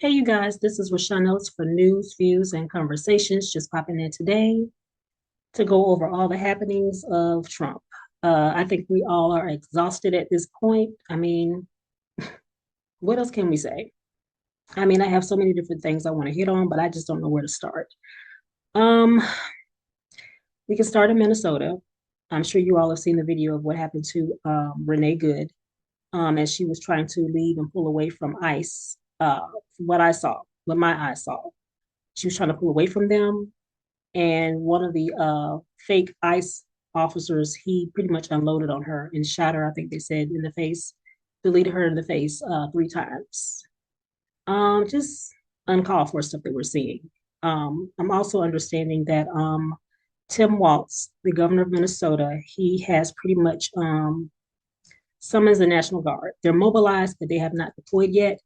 Hey, you guys, this is Rashawn Ellis for News, Views, and Conversations. Just popping in today to go over all the happenings of Trump. I think we all are exhausted at this point. I mean, what else can we say? I mean, I have so many different things I want to hit on, but I just don't know where to start. Um, we can start in Minnesota. I'm sure you all have seen the video of what happened to Renee Good as she was trying to leave and pull away from ICE. From what I saw, what my eyes saw, she was trying to pull away from them, and one of the fake ICE officers, he pretty much unloaded on her and shot her, I think they said, in the face, deleted her in the face three times. Just uncalled for stuff that we're seeing. I'm also understanding that Tim Walz, the governor of Minnesota, he has pretty much summons the National Guard. They're mobilized, but they have not deployed yet.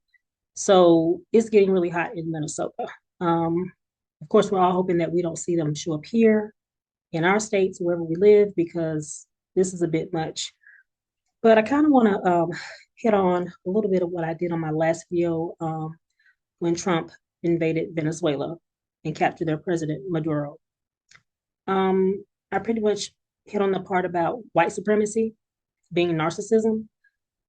So it's getting really hot in Minnesota. Um, of course, we're all hoping that we don't see them show up here in our states, wherever we live, because this is a bit much. But I kind of want to hit on a little bit of what I did on my last video when Trump invaded Venezuela and captured their president, Maduro. I pretty much hit on the part about white supremacy being narcissism.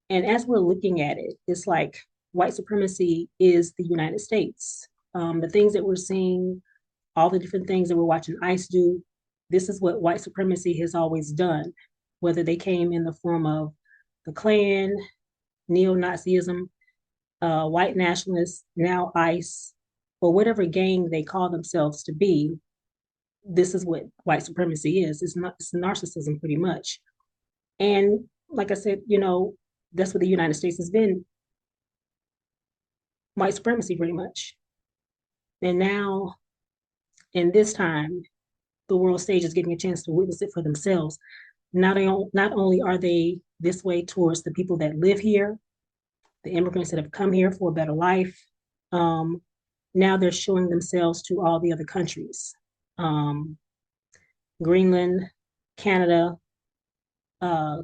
And as we're looking at it, it's like white supremacy is the United States. The things that we're seeing, all the different things that we're watching ICE do, this is what white supremacy has always done, whether they came in the form of the Klan, neo-Nazism, white nationalists, now ICE, or whatever gang they call themselves to be. This is what white supremacy is. It's narcissism pretty much. And like I said, that's what the United States has been, white supremacy pretty much. And now in this time, the world stage is getting a chance to witness it for themselves. Not only are they this way towards the people that live here, the immigrants that have come here for a better life, um, now they're showing themselves to all the other countries. Um, Greenland, Canada,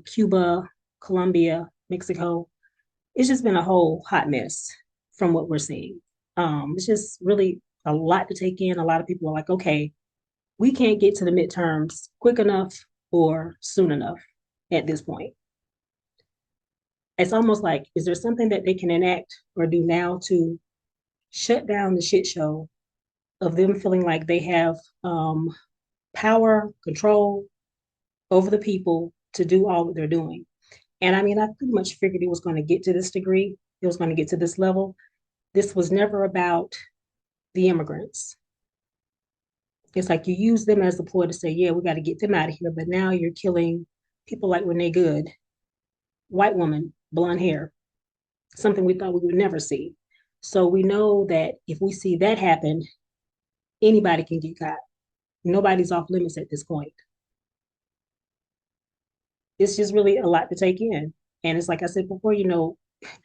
Cuba, Colombia, Mexico. It's just been a whole hot mess from what we're seeing. It's just really a lot to take in. A lot of people are like, okay, we can't get to the midterms quick enough or soon enough at this point. It's almost like, is there something that they can enact or do now to shut down the shit show of them feeling like they have power, control over the people to do all that they're doing? And I mean, I pretty much figured it was going to get to this degree, it was going to get to this level. This was never about the immigrants. It's like you use them as a ploy to say, yeah, we got to get them out of here. But now you're killing people like Renee Good, white woman, blonde hair, something we thought we would never see. So we know that if we see that happen, anybody can get caught. Nobody's off limits at this point. It's just really a lot to take in. And it's like I said before,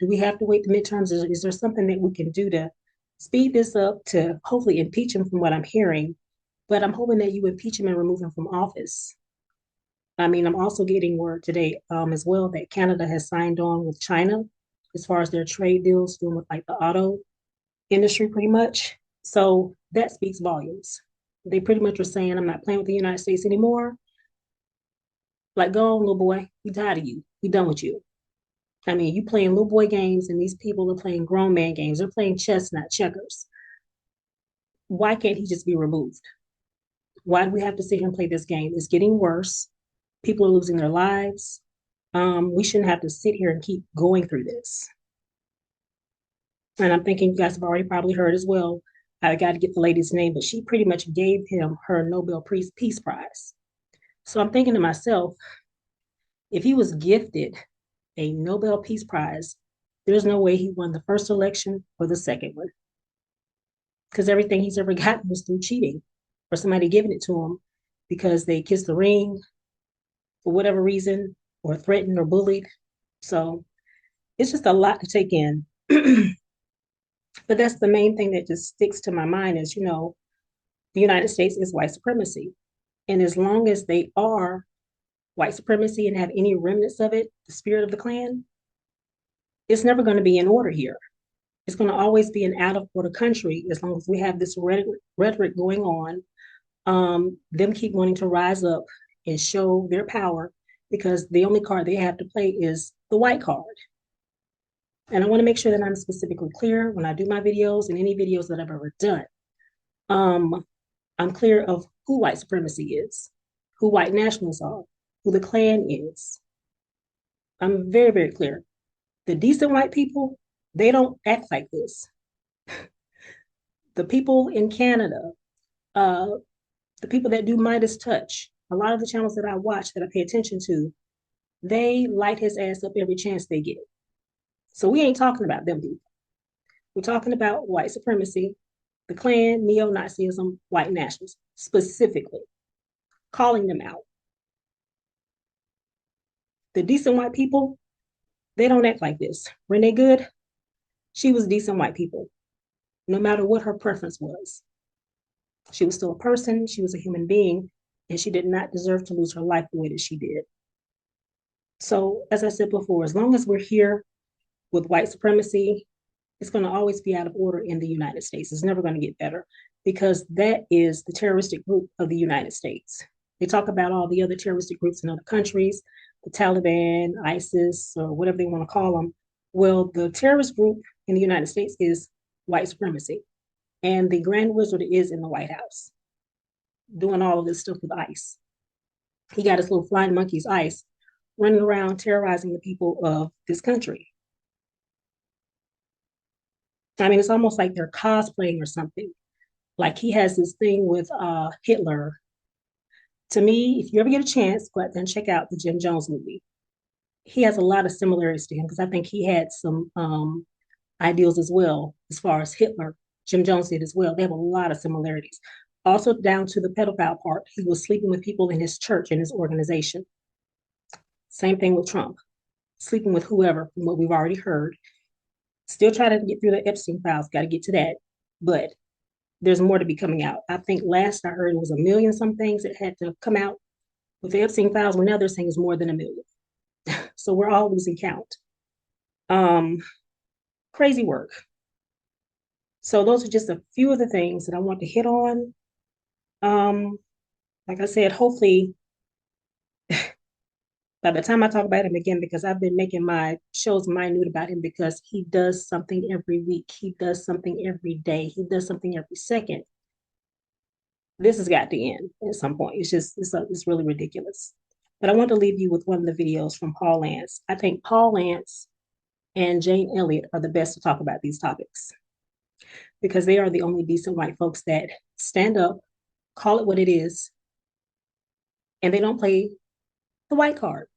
do we have to wait the midterms? Is there something that we can do to speed this up to hopefully impeach him from what I'm hearing? But I'm hoping that you impeach him and remove him from office. I mean, I'm also getting word today as well that Canada has signed on with China as far as their trade deals doing with like the auto industry pretty much. So that speaks volumes. They pretty much are saying, I'm not playing with the United States anymore. Like, go on, little boy. We tired of you. We done with you. I mean, you playing little boy games and these people are playing grown man games. They're playing chess, not checkers. Why can't he just be removed? Why do we have to sit here and play this game? It's getting worse. People are losing their lives. We shouldn't have to sit here and keep going through this. And I'm thinking you guys have already probably heard as well. I got to get the lady's name, but she pretty much gave him her Nobel Peace Prize. So I'm thinking to myself, if he was gifted a Nobel Peace Prize, there's no way he won the first election or the second one. Because everything he's ever gotten was through cheating or somebody giving it to him because they kissed the ring for whatever reason or threatened or bullied. So it's just a lot to take in. But that's the main thing that just sticks to my mind is, the United States is white supremacy. And as long as they are white supremacy and have any remnants of it, the spirit of the Klan, it's never going to be in order here. It's going to always be an out of order country as long as we have this rhetoric going on. Them keep wanting to rise up and show their power because the only card they have to play is the white card. And I want to make sure that I'm specifically clear when I do my videos and any videos that I've ever done. I'm clear of who white supremacy is, who white nationalists are, who the Klan is. I'm very, very clear. The decent white people, they don't act like this. The people in Canada, uh, the people that do Midas Touch, a lot of the channels that I watch, that I pay attention to, they light his ass up every chance they get. So we ain't talking about them people. We're talking about white supremacy, the Klan, neo-Nazism, white nationalists, specifically, calling them out. The decent white people, they don't act like this. Renee Good, she was decent white people, no matter what her preference was. She was still a person, she was a human being, and she did not deserve to lose her life the way that she did. So, as I said before, as long as we're here with white supremacy, it's going to always be out of order in the United States. It's never going to get better because that is the terroristic group of the United States. They talk about all the other terroristic groups in other countries, the Taliban, ISIS, or whatever they want to call them. Well, the terrorist group in the United States is white supremacy. And the Grand Wizard is in the White House doing all of this stuff with ICE. He got his little flying monkeys, ICE, running around terrorizing the people of this country. I mean, it's almost like they're cosplaying or something. Like he has this thing with Hitler. To me, if you ever get a chance, go out there and check out the Jim Jones movie. He has a lot of similarities to him because I think he had some ideals as well, as far as Hitler. Jim Jones did as well. They have a lot of similarities. Also, down to the pedophile part, he was sleeping with people in his church and his organization. Same thing with Trump, sleeping with whoever, from what we've already heard. Still trying to get through the Epstein files, got to get to that. But there's more to be coming out. I think last I heard it was 1 million some things that had to come out with the Epstein files. Well, now they're saying it's more than 1 million. So we're all losing count. Crazy work. So those are just a few of the things that I want to hit on. Like I said, hopefully by the time I talk about him again, because I've been making my shows minute about him because he does something every week. He does something every day. He does something every second. This has got to end at some point. It's really ridiculous. But I want to leave you with one of the videos from Paul Lance. I think Paul Lance and Jane Elliott are the best to talk about these topics because they are the only decent white folks that stand up, call it what it is, and they don't play the white card.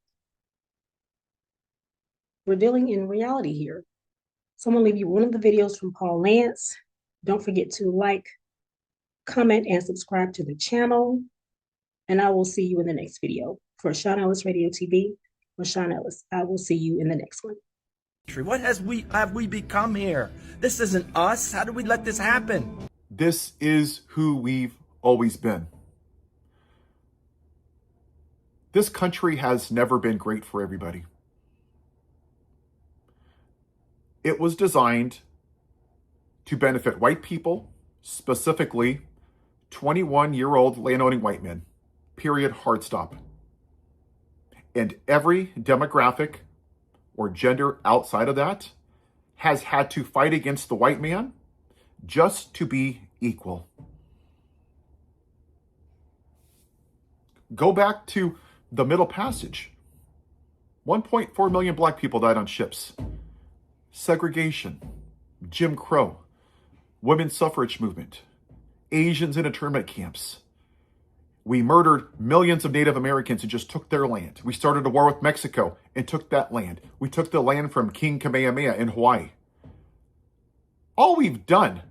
We're dealing in reality here. So I'm going to leave you one of the videos from Paul Lance. Don't forget to like, comment, and subscribe to the channel. And I will see you in the next video. For Sean Ellis Radio TV, for Sean Ellis, I will see you in the next one. What have we become here? This isn't us. How did we let this happen? This is who we've always been. This country has never been great for everybody. It was designed to benefit white people, specifically 21-year-old land-owning white men. Period. Hard stop. And every demographic or gender outside of that has had to fight against the white man just to be equal. Go back to the Middle Passage. 1.4 million black people died on ships. Segregation, Jim Crow, women's suffrage movement, Asians in internment camps. We murdered millions of Native Americans and just took their land. We started a war with Mexico and took that land. We took the land from King Kamehameha in Hawaii. All we've done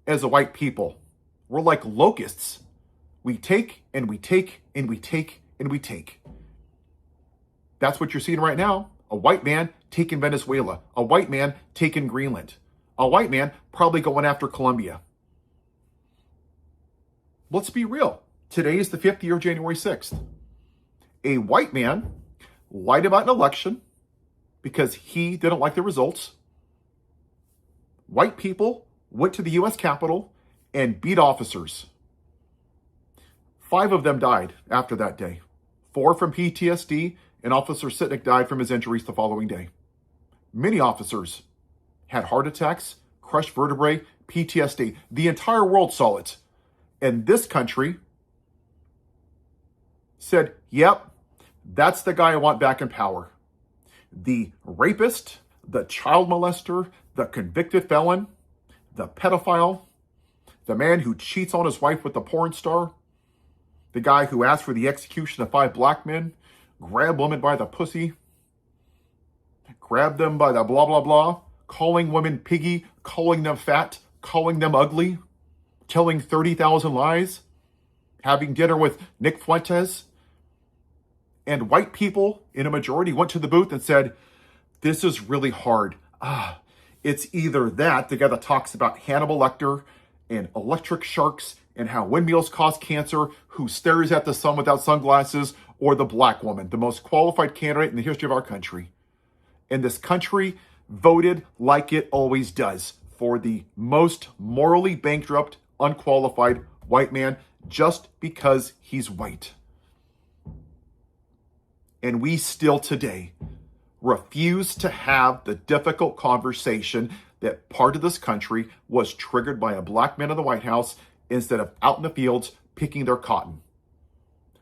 as a white people, we're like locusts. We take and we take and we take and we take. That's what you're seeing right now. A white man taking Venezuela. A white man taking Greenland. A white man probably going after Colombia. Let's be real. Today is the 5th year of January 6th. A white man lied about an election because he didn't like the results. white people went to the US Capitol and beat officers. 5 of them died after that day. 4 from PTSD, and Officer Sitnick died from his injuries the following day. Many officers had heart attacks, crushed vertebrae, PTSD. The entire world saw it. And this country said, yep, that's the guy I want back in power. The rapist, the child molester, the convicted felon, the pedophile, the man who cheats on his wife with the porn star, the guy who asked for the execution of 5 black men, grabbed women by the pussy, grabbed them by the blah, blah, blah, calling women piggy, calling them fat, calling them ugly, telling 30,000 lies, having dinner with Nick Fuentes. And white people in a majority went to the booth and said, this is really hard. It's either that, the guy that talks about Hannibal Lecter and electric sharks and how windmills cause cancer, who stares at the sun without sunglasses, or the black woman, the most qualified candidate in the history of our country. And this country voted like it always does for the most morally bankrupt, unqualified white man just because he's white. And we still today refuse to have the difficult conversation that part of this country was triggered by a black man in the White House instead of out in the fields picking their cotton.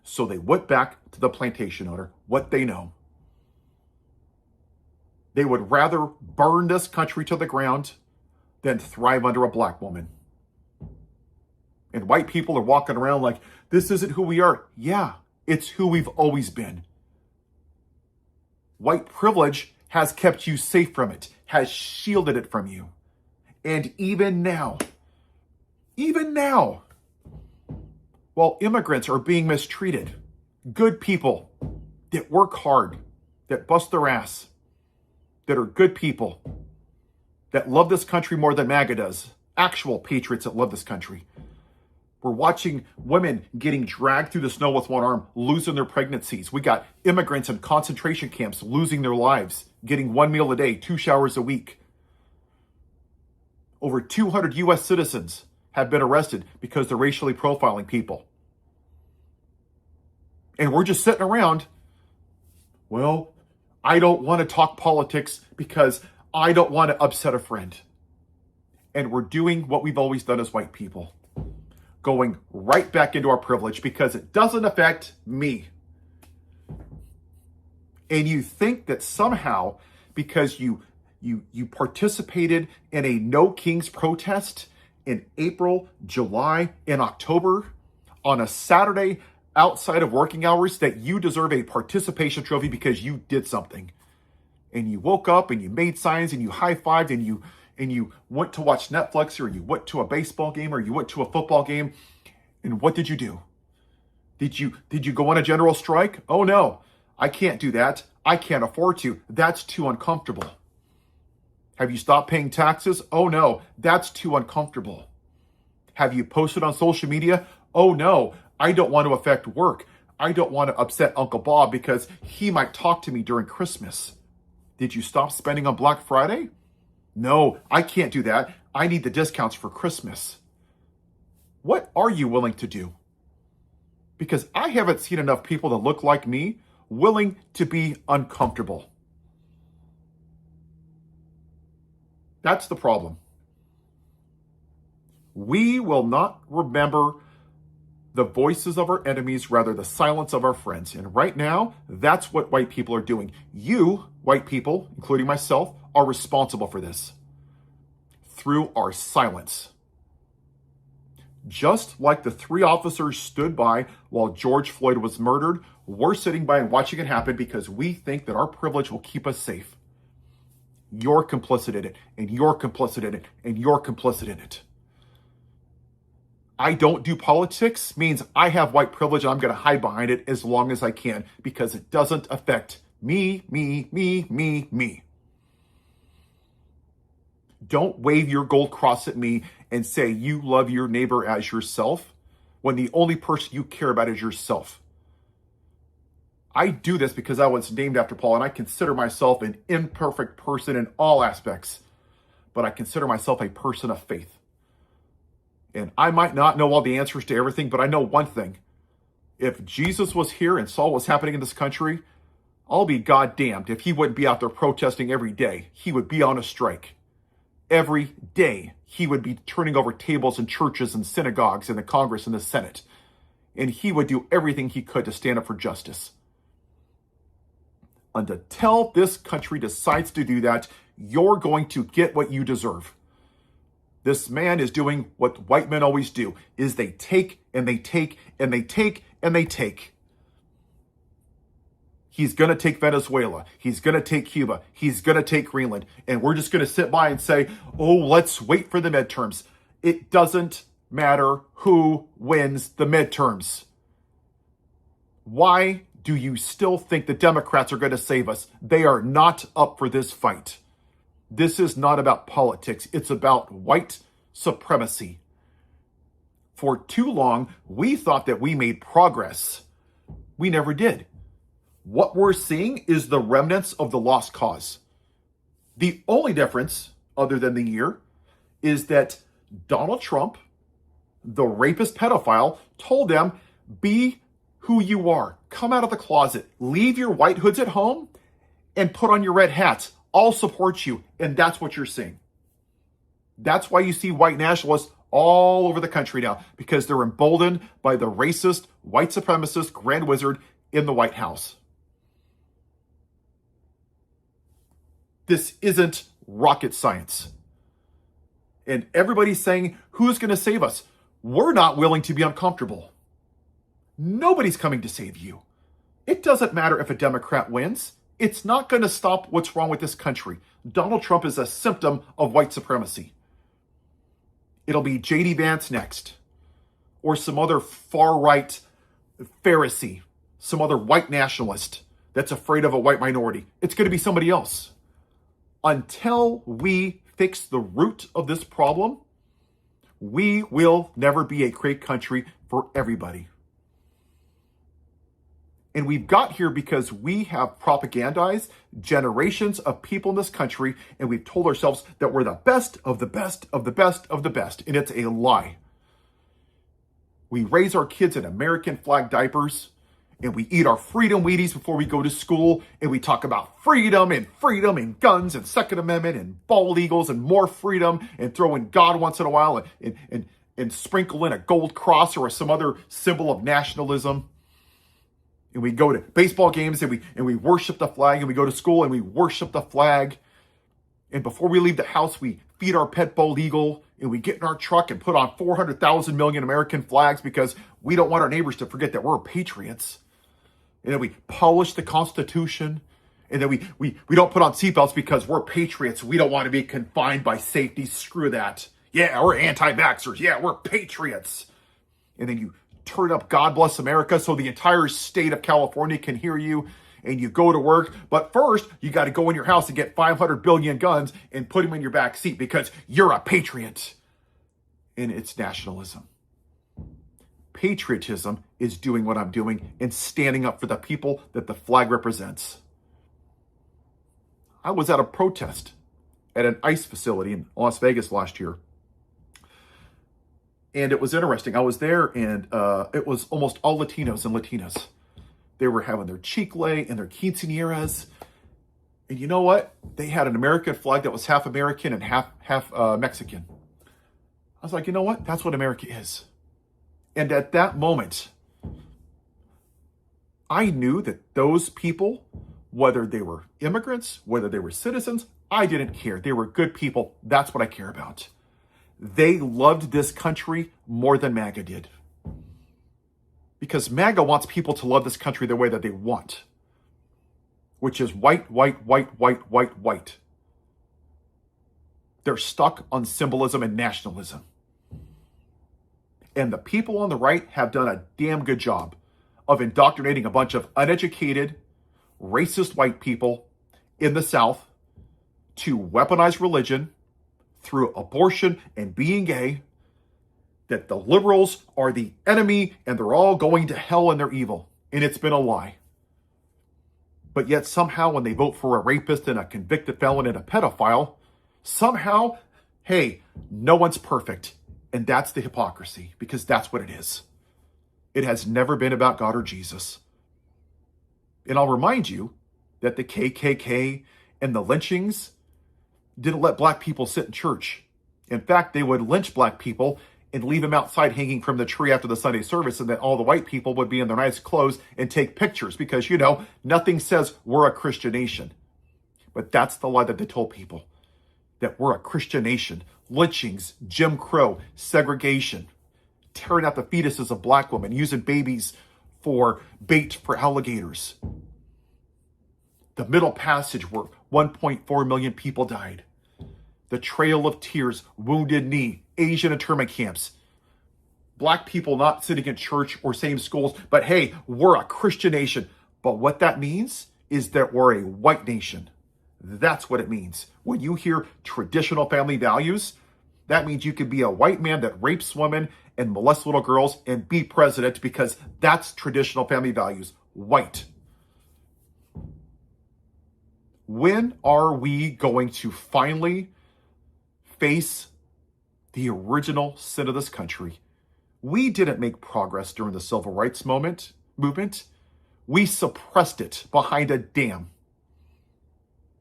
So they went back to the plantation owner, what they know. They would rather burn this country to the ground than thrive under a black woman. And white people are walking around like, this isn't who we are. Yeah, it's who we've always been. White privilege has kept you safe from it, has shielded it from you. And even now, while immigrants are being mistreated, good people that work hard, that bust their ass, that are good people, that love this country more than MAGA does, actual patriots that love this country. We're watching women getting dragged through the snow with one arm, losing their pregnancies. We got immigrants in concentration camps losing their lives, getting 1 meal a day, 2 showers a week. Over 200 U.S. citizens have been arrested because they're racially profiling people. And we're just sitting around, well, I don't want to talk politics because I don't want to upset a friend. And we're doing what we've always done as white people. Going right back into our privilege because it doesn't affect me. And you think that somehow, because you participated in a No Kings protest in April, July, and October on a Saturday outside of working hours, that you deserve a participation trophy because you did something. And you woke up and you made signs and you high-fived and you went to watch Netflix, or you went to a baseball game, or you went to a football game. And what did you do? Did you go on a general strike? Oh no, I can't do that. I can't afford to. That's too uncomfortable. Have you stopped paying taxes? Oh no, that's too uncomfortable. Have you posted on social media? Oh no, I don't want to affect work. I don't want to upset Uncle Bob because he might talk to me during Christmas. Did you stop spending on Black Friday? No, I can't do that. I need the discounts for Christmas. What are you willing to do? Because I haven't seen enough people that look like me willing to be uncomfortable. That's the problem. We will not remember the voices of our enemies, rather the silence of our friends. And right now, that's what white people are doing. You, white people, including myself, are responsible for this through our silence. Just like the 3 officers stood by while George Floyd was murdered, we're sitting by and watching it happen because we think that our privilege will keep us safe. You're complicit in it, and you're complicit in it, and you're complicit in it. I don't do politics means I have white privilege and I'm going to hide behind it as long as I can because it doesn't affect me. Don't wave your gold cross at me and say you love your neighbor as yourself when the only person you care about is yourself. I do this because I was named after Paul and I consider myself an imperfect person in all aspects. but I consider myself a person of faith. And I might not know all the answers to everything, but I know one thing. If Jesus was here and saw what's happening in this country, I'll be goddamned if he wouldn't be out there protesting every day. He would be on a strike. Every day, he would be turning over tables in churches and synagogues in the Congress and the Senate. And he would do everything he could to stand up for justice. Until this country decides to do that, you're going to get what you deserve. This man is doing what white men always do, is they take and they take and they take and they take. He's going to take Venezuela. He's going to take Cuba. He's going to take Greenland. And we're just going to sit by and say, oh, let's wait for the midterms. It doesn't matter who wins the midterms. Why do you still think the Democrats are going to save us? They are not up for this fight. This is not about politics. It's about white supremacy. For too long, we thought that we made progress. We never did. What we're seeing is the remnants of the lost cause. The only difference, other than the year, is that Donald Trump, the rapist pedophile, told them, be who you are. Come out of the closet. Leave your white hoods at home and put on your red hats. I'll support you. And that's what you're seeing. That's why you see white nationalists all over the country now, because they're emboldened by the racist, white supremacist grand wizard in the White House. This isn't rocket science. And everybody's saying, who's going to save us? We're not willing to be uncomfortable. Nobody's coming to save you. It doesn't matter if a Democrat wins. It's not going to stop what's wrong with this country. Donald Trump is a symptom of white supremacy. It'll be J.D. Vance next, or some other far-right Pharisee, some other white nationalist that's afraid of a white minority. It's going to be somebody else. Until we fix the root of this problem, we will never be a great country for everybody. And we've got here because we have propagandized generations of people in this country, and we've told ourselves that we're the best of the best of the best of the best, and it's a lie. We raise our kids in American flag diapers, and we eat our freedom Wheaties before we go to school, and we talk about freedom and guns and Second Amendment and bald eagles and more freedom, and throw in God once in a while and sprinkle in a gold cross or some other symbol of nationalism. And we go to baseball games and we worship the flag, and we go to school and we worship the flag. And before we leave the house, we feed our pet bald eagle, and we get in our truck and put on 400,000 million American flags because we don't want our neighbors to forget that we're patriots. And then we polish the Constitution. And then we don't put on seatbelts because we're patriots. We don't want to be confined by safety. Screw that. Yeah, we're anti-vaxxers. Yeah, we're patriots. And then you turn up God Bless America so the entire state of California can hear you, and you go to work. But first, you got to go in your house and get 500 billion guns and put them in your back seat because you're a patriot. And it's nationalism. Patriotism is doing what I'm doing and standing up for the people that the flag represents. I was at a protest at an ICE facility in Las Vegas last year. And it was interesting. I was there, and it was almost all Latinos and Latinas. They were having their chicle and their quinceañeras. And you know what? They had an American flag that was half American and half Mexican. I was like, you know what? That's what America is. And at that moment, I knew that those people, whether they were immigrants, whether they were citizens, I didn't care. They were good people. That's what I care about. They loved this country more than MAGA did. Because MAGA wants people to love this country the way that they want, which is white, white, white, white, white, white. They're stuck on symbolism and nationalism. And the people on the right have done a damn good job of indoctrinating a bunch of uneducated, racist white people in the South to weaponize religion through abortion and being gay, that the liberals are the enemy and they're all going to hell and they're evil. And it's been a lie. But yet somehow when they vote for a rapist and a convicted felon and a pedophile, somehow Hey, no one's perfect. And that's the hypocrisy, because that's what it is. It has never been about God or Jesus. And I'll remind you that the KKK and the lynchings didn't let black people sit in church. In fact, they would lynch black people and leave them outside hanging from the tree after the Sunday service, and then all the white people would be in their nice clothes and take pictures because, nothing says we're a Christian nation. But that's the lie that they told people, that we're a Christian nation. Lynchings, Jim Crow, segregation, tearing out the fetuses of black women, using babies for bait for alligators. The Middle Passage, where 1.4 million people died. The Trail of Tears, Wounded Knee, Asian internment camps. Black people not sitting in church or same schools, but hey, we're a Christian nation. But what that means is that we're a white nation. That's what it means. When you hear traditional family values, that means you can be a white man that rapes women and molests little girls and be president, because that's traditional family values. White. When are we going to finally face the original sin of this country? We didn't make progress during the civil rights movement. We suppressed it behind a dam.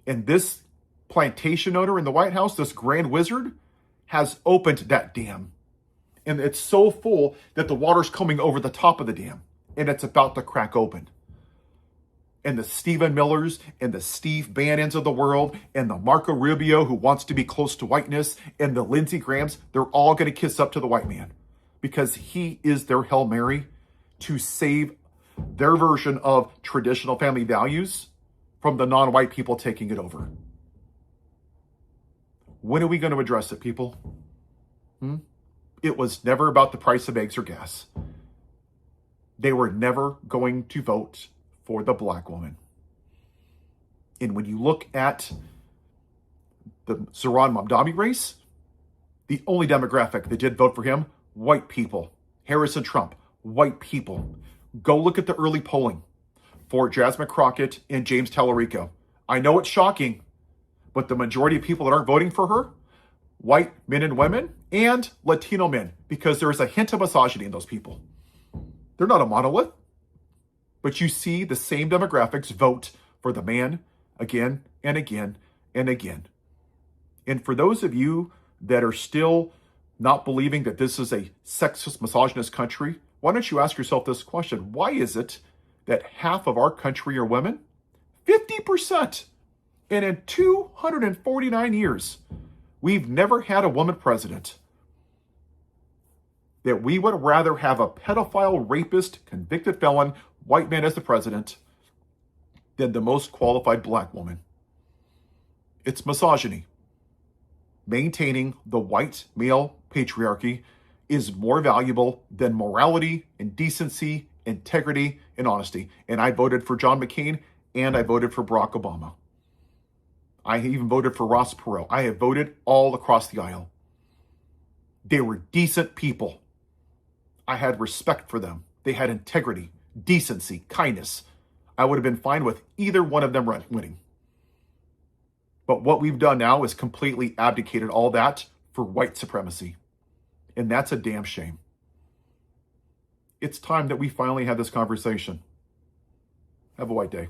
And this plantation owner in the White House, this grand wizard, has opened that dam. And it's so full that the water's coming over the top of the dam, and it's about to crack open. And the Stephen Millers and the Steve Bannons of the world and the Marco Rubio, who wants to be close to whiteness, and the Lindsey Grahams, they're all going to kiss up to the white man, because he is their Hail Mary to save their version of traditional family values from the non-white people taking it over. When are we going to address it, people? It was never about the price of eggs or gas. They were never going to vote for the black woman. And when you look at the Zohran Mamdani race, the only demographic that did vote for him, white people. Harrison Trump, white people. Go look at the early polling for Jasmine Crockett and James Tallarico. I know it's shocking, but the majority of people that aren't voting for her, white men and women and Latino men, because there is a hint of misogyny in those people. They're not a monolith, but you see the same demographics vote for the man again and again and again. And for those of you that are still not believing that this is a sexist, misogynist country, why don't you ask yourself this question? Why is it that half of our country are women? 50%. And in 249 years, we've never had a woman president. That we would rather have a pedophile, rapist, convicted felon, white man as the president than the most qualified black woman. It's misogyny. Maintaining the white male patriarchy is more valuable than morality and decency, integrity, and honesty. And I voted for John McCain, and I voted for Barack Obama. I even voted for Ross Perot. I have voted all across the aisle. They were decent people. I had respect for them. They had integrity, decency, kindness. I would have been fine with either one of them winning. But what we've done now is completely abdicated all that for white supremacy. And that's a damn shame. It's time that we finally have this conversation. Have a white day.